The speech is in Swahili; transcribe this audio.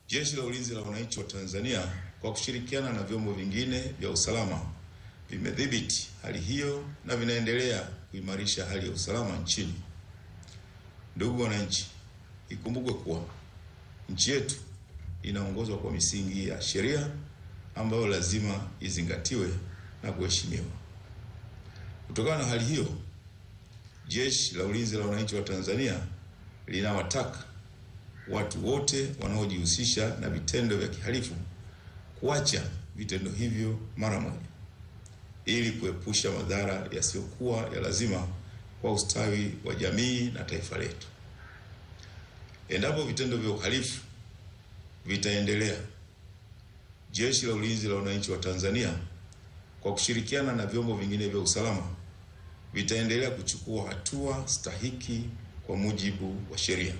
Jeshi la Ulinzi la Wananchi wa Tanzania kwa kushirikiana na vyombo vingine vya usalama vimedhibiti hali hiyo na vinaendelea kuimarisha hali ya usalama nchini. Ndugu wananchi, ikumbukwe kuwa nchi yetu inaongozwa kwa misingi ya sheria ambayo lazima izingatiwe na kuheshimiwa. Kutokana na hali hiyo, Jeshi la Ulinzi la Wananchi wa Tanzania linawataka watu wote wanaojihusisha na vitendo vya kihalifu kuacha vitendo hivyo mara moja ili kuepusha madhara yasiyokuwa ya lazima kwa ustawi wa jamii na taifa letu. Endapo vitendo vya uhalifu vitaendelea, Jeshi la Ulinzi la Wananchi wa Tanzania kwa kushirikiana na vyombo vingine vya usalama vitaendelea kuchukua hatua stahiki kwa mujibu wa sheria.